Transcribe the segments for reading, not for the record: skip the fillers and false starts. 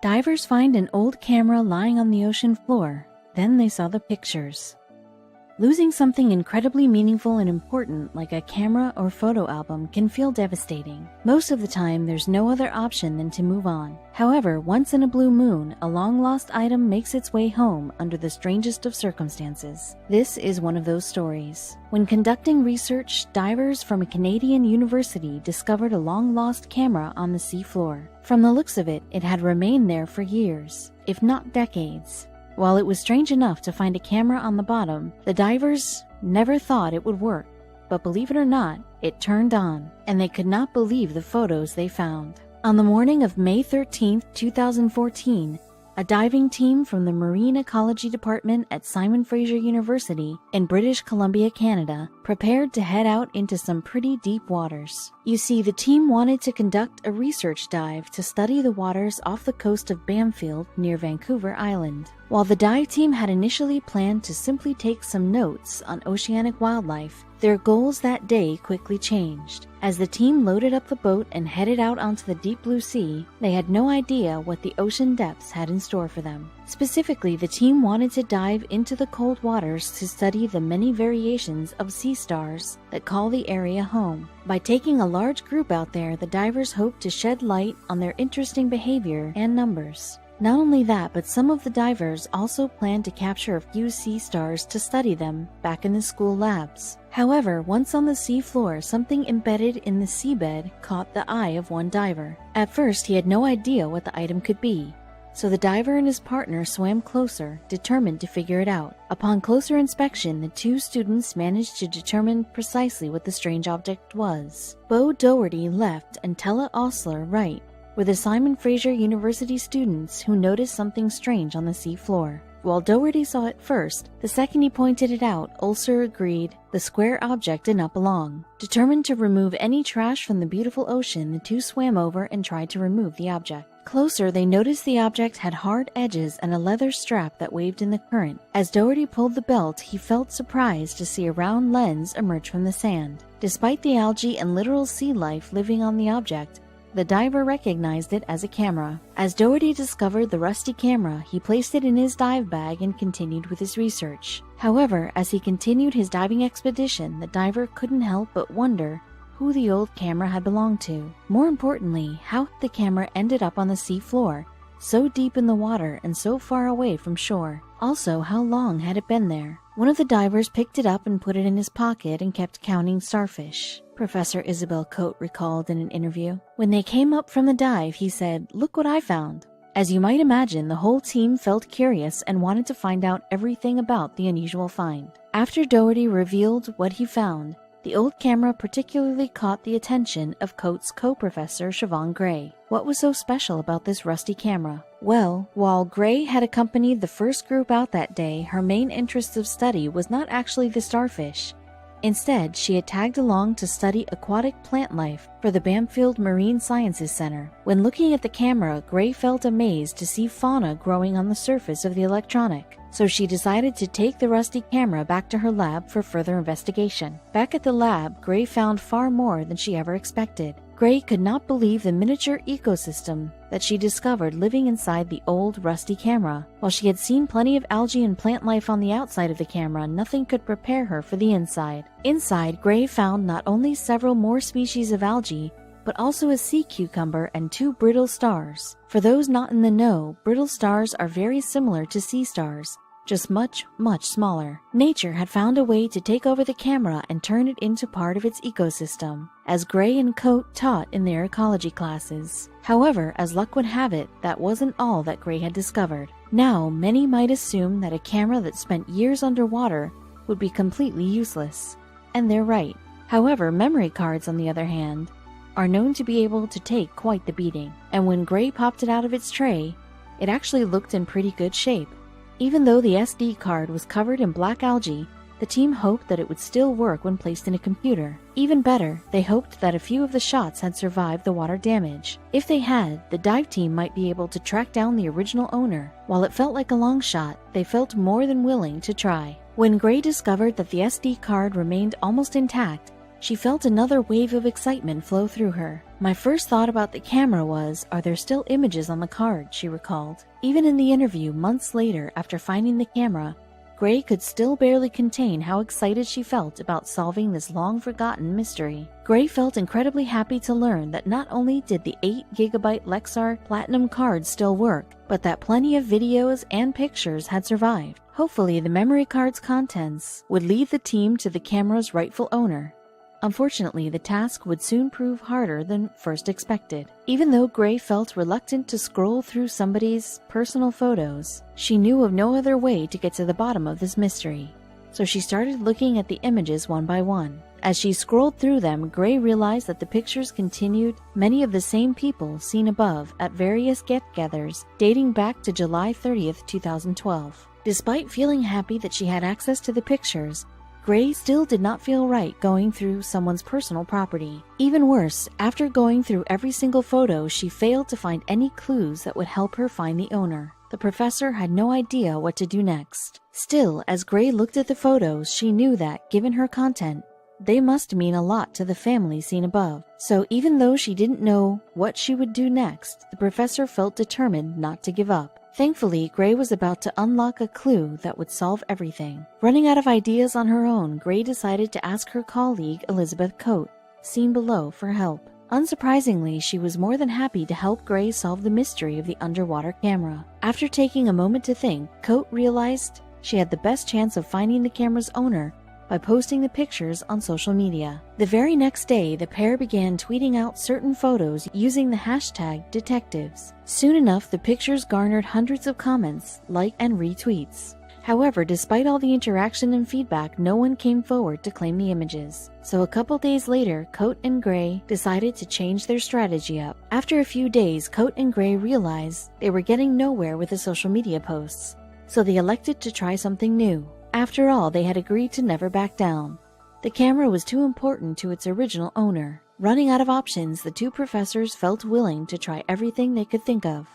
Divers find an old camera lying on the ocean floor. Then they saw the pictures. Losing something incredibly meaningful and important like a camera or photo album can feel devastating. Most of the time, there's no other option than to move on. However, once in a blue moon, a long-lost item makes its way home under the strangest of circumstances. This is one of those stories. When conducting research, divers from a Canadian university discovered a long-lost camera on the seafloor. From the looks of it, it had remained there for years, if not decades. While it was strange enough to find a camera on the bottom, the divers never thought it would work. But believe it or not, it turned on, and they could not believe the photos they found. On the morning of May 13, 2014, a diving team from the Marine Ecology Department at Simon Fraser University in British Columbia, Canada, prepared to head out into some pretty deep waters. You see, the team wanted to conduct a research dive to study the waters off the coast of Bamfield near Vancouver Island. While the dive team had initially planned to simply take some notes on oceanic wildlife, their goals that day quickly changed. As the team loaded up the boat and headed out onto the deep blue sea, they had no idea what the ocean depths had in store for them. Specifically, the team wanted to dive into the cold waters to study the many variations of sea stars that call the area home. By taking a large group out there, the divers hoped to shed light on their interesting behavior and numbers. Not only that, but some of the divers also planned to capture a few sea stars to study them back in the school labs. However, once on the sea floor, something embedded in the seabed caught the eye of one diver. At first, he had no idea what the item could be, so the diver and his partner swam closer, determined to figure it out. Upon closer inspection, the two students managed to determine precisely what the strange object was. Bo Doherty left and Tella Osler right were the Simon Fraser University students who noticed something strange on the sea floor. While Doherty saw it first, the second he pointed it out, Ulster agreed the square object did not belong. Determined to remove any trash from the beautiful ocean, the two swam over and tried to remove the object. Closer, they noticed the object had hard edges and a leather strap that waved in the current. As Doherty pulled the belt, he felt surprised to see a round lens emerge from the sand. Despite the algae and literal sea life living on the object, the diver recognized it as a camera. As Doherty discovered the rusty camera, he placed it in his dive bag and continued with his research. However, as he continued his diving expedition, the diver couldn't help but wonder who the old camera had belonged to. More importantly, how the camera ended up on the sea floor, so deep in the water and so far away from shore. Also, how long had it been there? One of the divers picked it up and put it in his pocket and kept counting starfish, Professor Isabel Coate recalled in an interview. When they came up from the dive, he said, "Look what I found." As you might imagine, the whole team felt curious and wanted to find out everything about the unusual find. After Doherty revealed what he found, the old camera particularly caught the attention of Coates' co-professor Siobhan Gray. What was so special about this rusty camera? Well, while Gray had accompanied the first group out that day, her main interest of study was not actually the starfish. Instead, she had tagged along to study aquatic plant life for the Bamfield Marine Sciences Center. When looking at the camera, Gray felt amazed to see fauna growing on the surface of the electronic, so she decided to take the rusty camera back to her lab for further investigation. Back at the lab, Gray found far more than she ever expected. Gray could not believe the miniature ecosystem that she discovered living inside the old rusty camera. While she had seen plenty of algae and plant life on the outside of the camera, nothing could prepare her for the inside. Inside, Gray found not only several more species of algae, but also a sea cucumber and 2 brittle stars. For those not in the know, brittle stars are very similar to sea stars, just much, much smaller. Nature had found a way to take over the camera and turn it into part of its ecosystem, as Gray and Coate taught in their ecology classes. However, as luck would have it, that wasn't all that Gray had discovered. Now, many might assume that a camera that spent years underwater would be completely useless. And they're right. However, memory cards, on the other hand, are known to be able to take quite the beating. And when Gray popped it out of its tray, it actually looked in pretty good shape. Even though the SD card was covered in black algae, the team hoped that it would still work when placed in a computer. Even better, they hoped that a few of the shots had survived the water damage. If they had, the dive team might be able to track down the original owner. While it felt like a long shot, they felt more than willing to try. When Gray discovered that the SD card remained almost intact, She felt another wave of excitement flow through her. "My first thought about the camera was, are there still images on the card?" she recalled. Even in the interview months later after finding the camera, Gray could still barely contain how excited she felt about solving this long-forgotten mystery. Gray felt incredibly happy to learn that not only did the 8GB Lexar Platinum card still work, but that plenty of videos and pictures had survived. Hopefully, the memory card's contents would lead the team to the camera's rightful owner. Unfortunately, the task would soon prove harder than first expected. Even though Gray felt reluctant to scroll through somebody's personal photos, she knew of no other way to get to the bottom of this mystery. So she started looking at the images one by one. As she scrolled through them, Gray realized that the pictures continued many of the same people seen above at various get-togethers dating back to July 30th, 2012. Despite feeling happy that she had access to the pictures, Gray still did not feel right going through someone's personal property. Even worse, after going through every single photo, she failed to find any clues that would help her find the owner. The professor had no idea what to do next. Still, as Gray looked at the photos, she knew that, given her content, they must mean a lot to the family seen above. So even though she didn't know what she would do next, the professor felt determined not to give up. Thankfully, Gray was about to unlock a clue that would solve everything. Running out of ideas on her own, Gray decided to ask her colleague Elizabeth Coate, seen below, for help. Unsurprisingly, she was more than happy to help Gray solve the mystery of the underwater camera. After taking a moment to think, Coate realized she had the best chance of finding the camera's owner by posting the pictures on social media. The very next day, the pair began tweeting out certain photos using the hashtag detectives. Soon enough, the pictures garnered hundreds of comments, likes, and retweets. However, despite all the interaction and feedback, no one came forward to claim the images. So a couple days later, Coate and Gray decided to change their strategy up. After a few days, Coate and Gray realized they were getting nowhere with the social media posts, so they elected to try something new. After all, they had agreed to never back down. The camera was too important to its original owner. Running out of options, the two professors felt willing to try everything they could think of.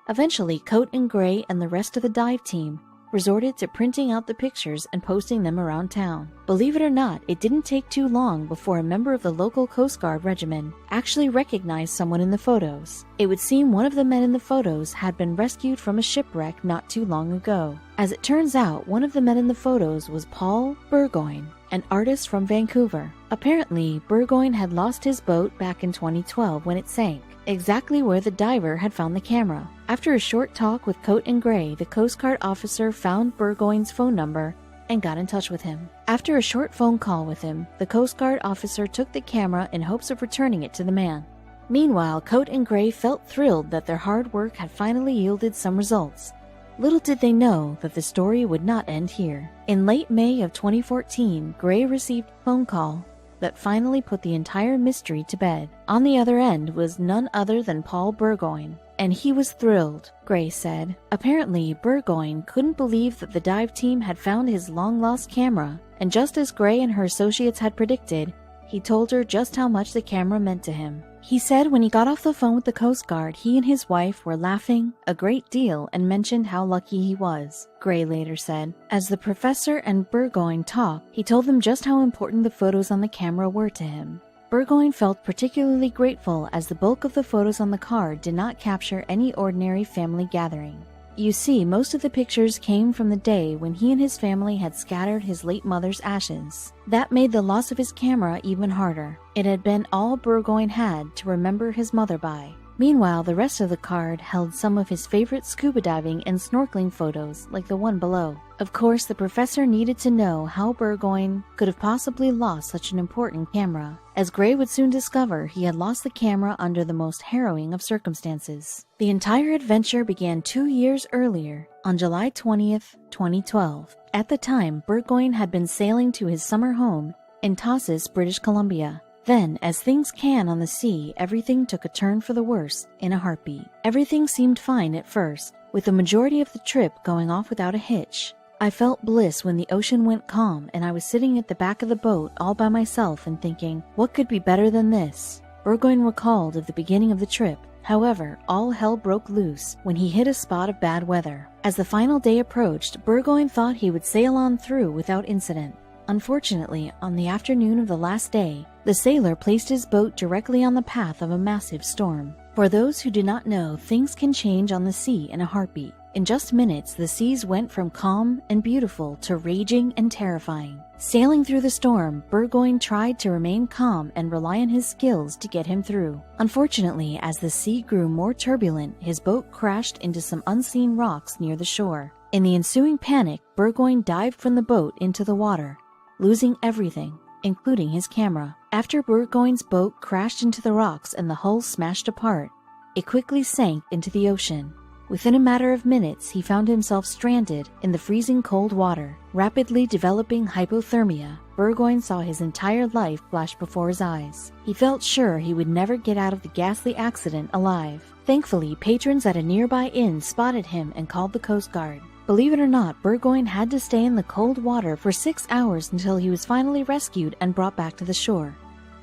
Eventually, Coate and Gray and the rest of the dive team resorted to printing out the pictures and posting them around town. Believe it or not, it didn't take too long before a member of the local Coast Guard regiment actually recognized someone in the photos. It would seem one of the men in the photos had been rescued from a shipwreck not too long ago. As it turns out, one of the men in the photos was Paul Burgoyne, an artist from Vancouver. Apparently, Burgoyne had lost his boat back in 2012 when it sank, exactly where the diver had found the camera. After a short talk with Coate and Gray, the Coast Guard officer found Burgoyne's phone number and got in touch with him. After a short phone call with him, the Coast Guard officer took the camera in hopes of returning it to the man. Meanwhile, Coate and Gray felt thrilled that their hard work had finally yielded some results. Little did they know that the story would not end here. In late May of 2014, Gray received a phone call that finally put the entire mystery to bed. On the other end was none other than Paul Burgoyne, and he was thrilled, Gray said. Apparently, Burgoyne couldn't believe that the dive team had found his long-lost camera, and just as Gray and her associates had predicted, he told her just how much the camera meant to him. He said when he got off the phone with the Coast Guard, he and his wife were laughing a great deal and mentioned how lucky he was, Gray later said. As the professor and Burgoyne talked, he told them just how important the photos on the camera were to him. Burgoyne felt particularly grateful as the bulk of the photos on the card did not capture any ordinary family gathering. You see, most of the pictures came from the day when he and his family had scattered his late mother's ashes. That made the loss of his camera even harder. It had been all Burgoyne had to remember his mother by. Meanwhile, the rest of the card held some of his favorite scuba diving and snorkeling photos, like the one below. Of course, the professor needed to know how Burgoyne could have possibly lost such an important camera. As Gray would soon discover, he had lost the camera under the most harrowing of circumstances. The entire adventure began 2 years earlier, on July 20th, 2012. At the time, Burgoyne had been sailing to his summer home in Tassos, British Columbia. Then, as things can on the sea, everything took a turn for the worse in a heartbeat. Everything seemed fine at first, with the majority of the trip going off without a hitch. I felt bliss when the ocean went calm and I was sitting at the back of the boat all by myself and thinking, what could be better than this? Burgoyne recalled of the beginning of the trip. However, all hell broke loose when he hit a spot of bad weather. As the final day approached, Burgoyne thought he would sail on through without incident. Unfortunately, on the afternoon of the last day, the sailor placed his boat directly on the path of a massive storm. For those who do not know, things can change on the sea in a heartbeat. In just minutes, the seas went from calm and beautiful to raging and terrifying. Sailing through the storm, Burgoyne tried to remain calm and rely on his skills to get him through. Unfortunately, as the sea grew more turbulent, his boat crashed into some unseen rocks near the shore. In the ensuing panic, Burgoyne dived from the boat into the water, losing everything, including his camera. After Burgoyne's boat crashed into the rocks and the hull smashed apart, it quickly sank into the ocean. Within a matter of minutes, he found himself stranded in the freezing cold water. Rapidly developing hypothermia, Burgoyne saw his entire life flash before his eyes. He felt sure he would never get out of the ghastly accident alive. Thankfully, patrons at a nearby inn spotted him and called the Coast Guard. Believe it or not, Burgoyne had to stay in the cold water for 6 hours until he was finally rescued and brought back to the shore.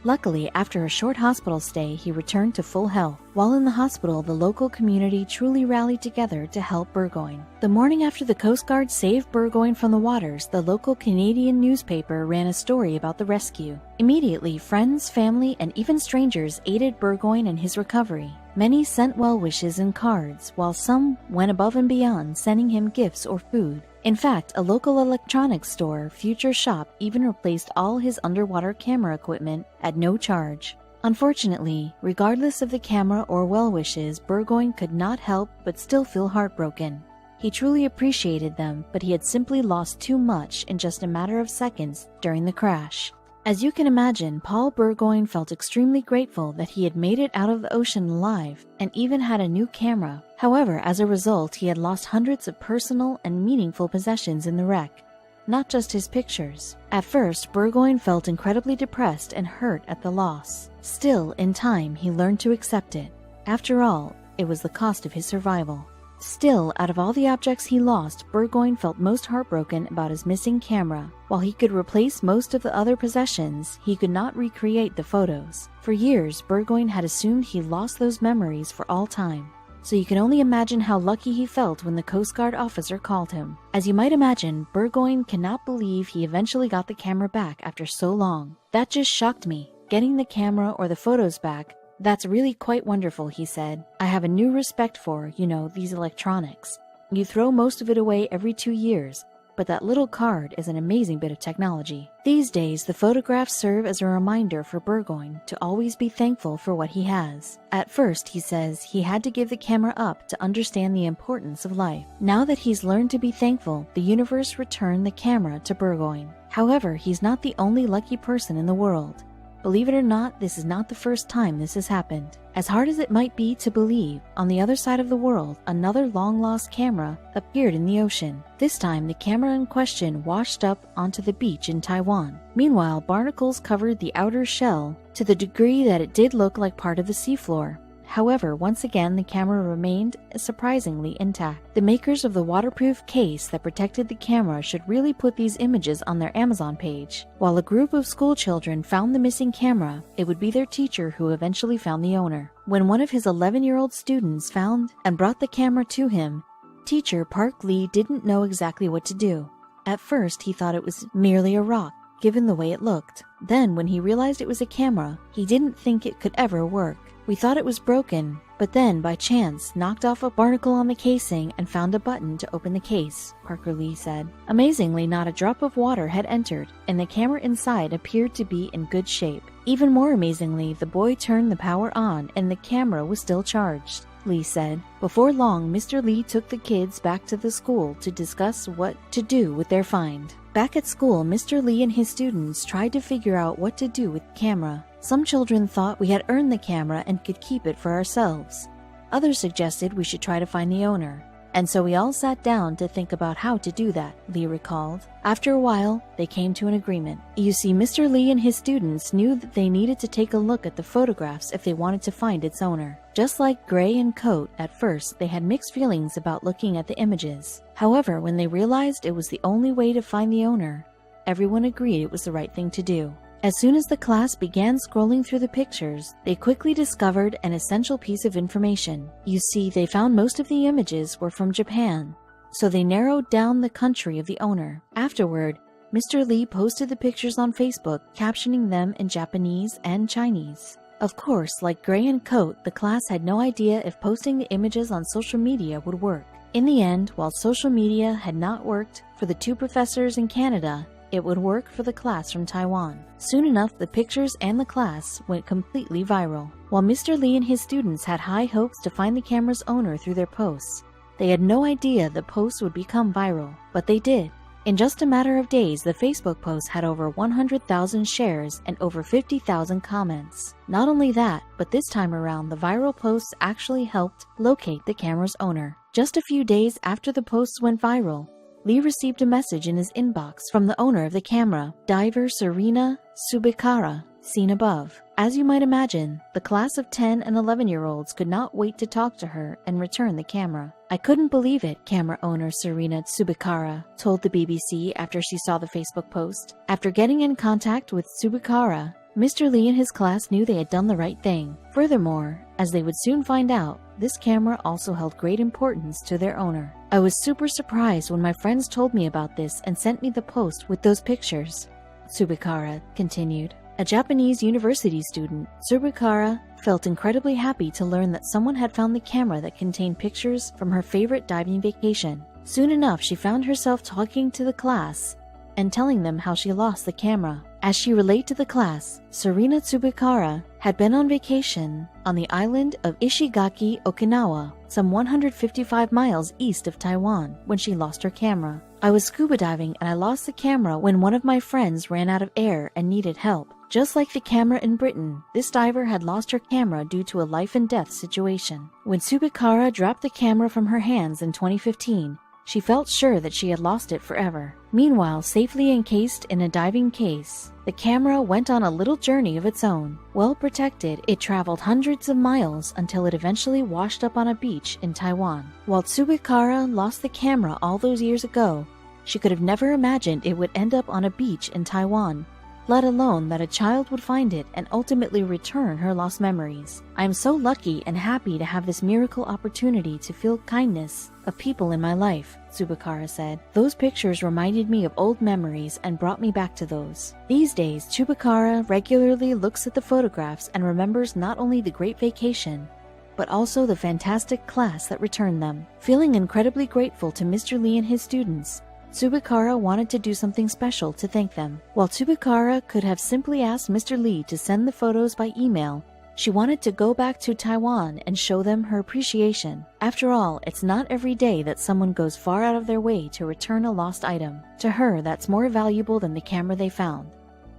Luckily, after a short hospital stay, he returned to full health. While in the hospital, the local community truly rallied together to help Burgoyne. The morning after the Coast Guard saved Burgoyne from the waters, the local Canadian newspaper ran a story about the rescue. Immediately, friends, family, and even strangers aided Burgoyne in his recovery. Many sent well wishes and cards, while some went above and beyond, sending him gifts or food. In fact, a local electronics store, Future Shop, even replaced all his underwater camera equipment at no charge. Unfortunately, regardless of the camera or well wishes, Burgoyne could not help but still feel heartbroken. He truly appreciated them, but he had simply lost too much in just a matter of seconds during the crash. As you can imagine, Paul Burgoyne felt extremely grateful that he had made it out of the ocean alive and even had a new camera. However, as a result, he had lost hundreds of personal and meaningful possessions in the wreck, not just his pictures. At first, Burgoyne felt incredibly depressed and hurt at the loss. Still, in time, he learned to accept it. After all, it was the cost of his survival. Still, out of all the objects he lost, Burgoyne felt most heartbroken about his missing camera. While he could replace most of the other possessions, he could not recreate the photos. For years, Burgoyne had assumed he lost those memories for all time. So you can only imagine how lucky he felt when the Coast Guard officer called him. As you might imagine, Burgoyne cannot believe he eventually got the camera back after so long. That just shocked me. Getting the camera or the photos back, that's really quite wonderful, he said. I have a new respect for, these electronics. You throw most of it away every 2 years, but that little card is an amazing bit of technology. These days, the photographs serve as a reminder for Burgoyne to always be thankful for what he has. At first, he says, he had to give the camera up to understand the importance of life. Now that he's learned to be thankful, the universe returned the camera to Burgoyne. However, he's not the only lucky person in the world. Believe it or not, this is not the first time this has happened. As hard as it might be to believe, on the other side of the world, another long-lost camera appeared in the ocean. This time, the camera in question washed up onto the beach in Taiwan. Meanwhile, barnacles covered the outer shell to the degree that it did look like part of the seafloor. However, once again, the camera remained surprisingly intact. The makers of the waterproof case that protected the camera should really put these images on their Amazon page. While a group of school children found the missing camera, it would be their teacher who eventually found the owner. When one of his 11-year-old students found and brought the camera to him, teacher Park Lee didn't know exactly what to do. At first, he thought it was merely a rock, given the way it looked. Then, when he realized it was a camera, he didn't think it could ever work. We thought it was broken, but then, by chance, knocked off a barnacle on the casing and found a button to open the case, Parker Lee said. Amazingly, not a drop of water had entered, and the camera inside appeared to be in good shape. Even more amazingly, the boy turned the power on and the camera was still charged, Lee said. Before long, Mr. Lee took the kids back to the school to discuss what to do with their find. Back at school, Mr. Lee and his students tried to figure out what to do with the camera. Some children thought we had earned the camera and could keep it for ourselves. Others suggested we should try to find the owner. And so we all sat down to think about how to do that, Lee recalled. After a while, they came to an agreement. You see, Mr. Lee and his students knew that they needed to take a look at the photographs if they wanted to find its owner. Just like Gray and Coat, at first, they had mixed feelings about looking at the images. However, when they realized it was the only way to find the owner, everyone agreed it was the right thing to do. As soon as the class began scrolling through the pictures, they quickly discovered an essential piece of information. You see, they found most of the images were from Japan, so they narrowed down the country of the owner. Afterward, Mr. Lee posted the pictures on Facebook, captioning them in Japanese and Chinese. Of course, like Gray and Coat, the class had no idea if posting the images on social media would work. In the end, while social media had not worked for the two professors in Canada, it would work for the class from Taiwan. Soon enough, the pictures and the class went completely viral. While Mr. Lee and his students had high hopes to find the camera's owner through their posts, they had no idea the posts would become viral, but they did. In just a matter of days, the Facebook post had over 100,000 shares and over 50,000 comments. Not only that, but this time around, the viral posts actually helped locate the camera's owner. Just a few days after the posts went viral, Lee received a message in his inbox from the owner of the camera, diver Serena Tsubakara, seen above. As you might imagine, the class of 10 and 11-year-olds could not wait to talk to her and return the camera. "I couldn't believe it," camera owner Serena Tsubakara told the BBC after she saw the Facebook post. After getting in contact with Tsubakara, Mr. Lee and his class knew they had done the right thing. Furthermore, as they would soon find out, this camera also held great importance to their owner. "I was super surprised when my friends told me about this and sent me the post with those pictures," Tsubakara continued. A Japanese university student, Tsubakara felt incredibly happy to learn that someone had found the camera that contained pictures from her favorite diving vacation. Soon enough, she found herself talking to the class and telling them how she lost the camera. As she relayed to the class, Serena Tsubakara had been on vacation on the island of Ishigaki, Okinawa, some 155 miles east of Taiwan, when she lost her camera. "I was scuba diving and I lost the camera when one of my friends ran out of air and needed help." Just like the camera in Britain, this diver had lost her camera due to a life-and-death situation. When Tsubakara dropped the camera from her hands in 2015, she felt sure that she had lost it forever. Meanwhile, safely encased in a diving case, the camera went on a little journey of its own. Well protected, it traveled hundreds of miles until it eventually washed up on a beach in Taiwan. While Tsubakara lost the camera all those years ago, she could have never imagined it would end up on a beach in Taiwan, let alone that a child would find it and ultimately return her lost memories. "I am so lucky and happy to have this miracle opportunity to feel kindness of people in my life," Tsubakara said. "Those pictures reminded me of old memories and brought me back to those." These days, Tsubakara regularly looks at the photographs and remembers not only the great vacation, but also the fantastic class that returned them. Feeling incredibly grateful to Mr. Lee and his students, Tsubakara wanted to do something special to thank them. While Tsubakara could have simply asked Mr. Lee to send the photos by email, she wanted to go back to Taiwan and show them her appreciation. After all, it's not every day that someone goes far out of their way to return a lost item. To her, that's more valuable than the camera they found.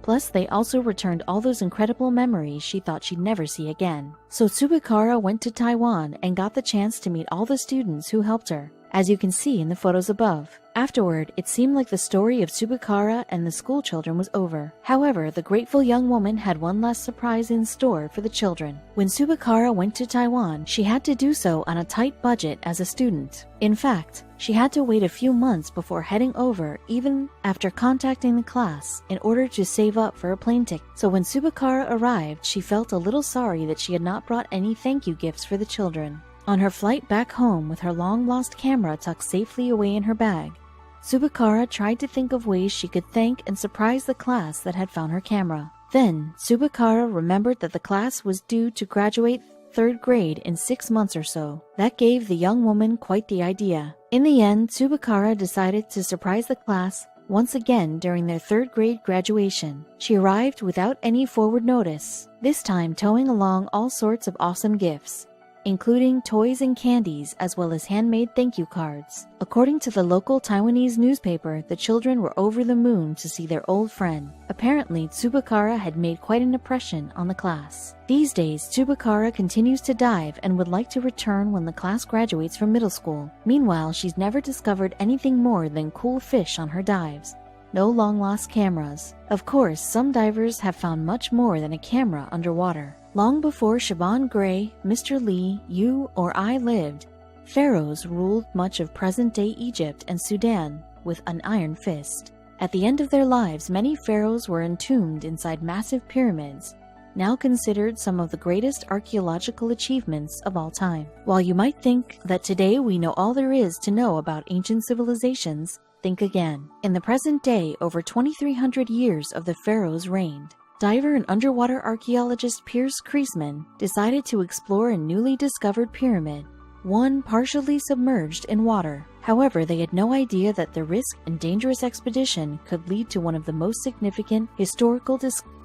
Plus, they also returned all those incredible memories she thought she'd never see again. So Tsubakara went to Taiwan and got the chance to meet all the students who helped her, as you can see in the photos above. Afterward, it seemed like the story of Tsubakara and the school children was over. However, the grateful young woman had one last surprise in store for the children. When Tsubakara went to Taiwan, she had to do so on a tight budget as a student. In fact, she had to wait a few months before heading over, even after contacting the class, in order to save up for a plane ticket. So when Tsubakara arrived, she felt a little sorry that she had not brought any thank you gifts for the children. On her flight back home with her long-lost camera tucked safely away in her bag, Tsubakara tried to think of ways she could thank and surprise the class that had found her camera. Then, Tsubakara remembered that the class was due to graduate 3rd grade in 6 months or so. That gave the young woman quite the idea. In the end, Tsubakara decided to surprise the class once again during their 3rd grade graduation. She arrived without any forward notice, this time towing along all sorts of awesome gifts, including toys and candies, as well as handmade thank you cards. According to the local Taiwanese newspaper, the children were over the moon to see their old friend. Apparently, Tsubakara had made quite an impression on the class. These days, Tsubakara continues to dive and would like to return when the class graduates from middle school. Meanwhile, she's never discovered anything more than cool fish on her dives. No long-lost cameras. Of course, some divers have found much more than a camera underwater. Long before Siobhan Gray, Mr. Lee, you, or I lived, pharaohs ruled much of present-day Egypt and Sudan with an iron fist. At the end of their lives, many pharaohs were entombed inside massive pyramids, now considered some of the greatest archaeological achievements of all time. While you might think that today we know all there is to know about ancient civilizations, think again. In the present day, over 2,300 years of the pharaohs reigned. Diver and underwater archaeologist Piers Kreisman decided to explore a newly discovered pyramid, one partially submerged in water. However, they had no idea that the risk and dangerous expedition could lead to one of the most significant historical discoveries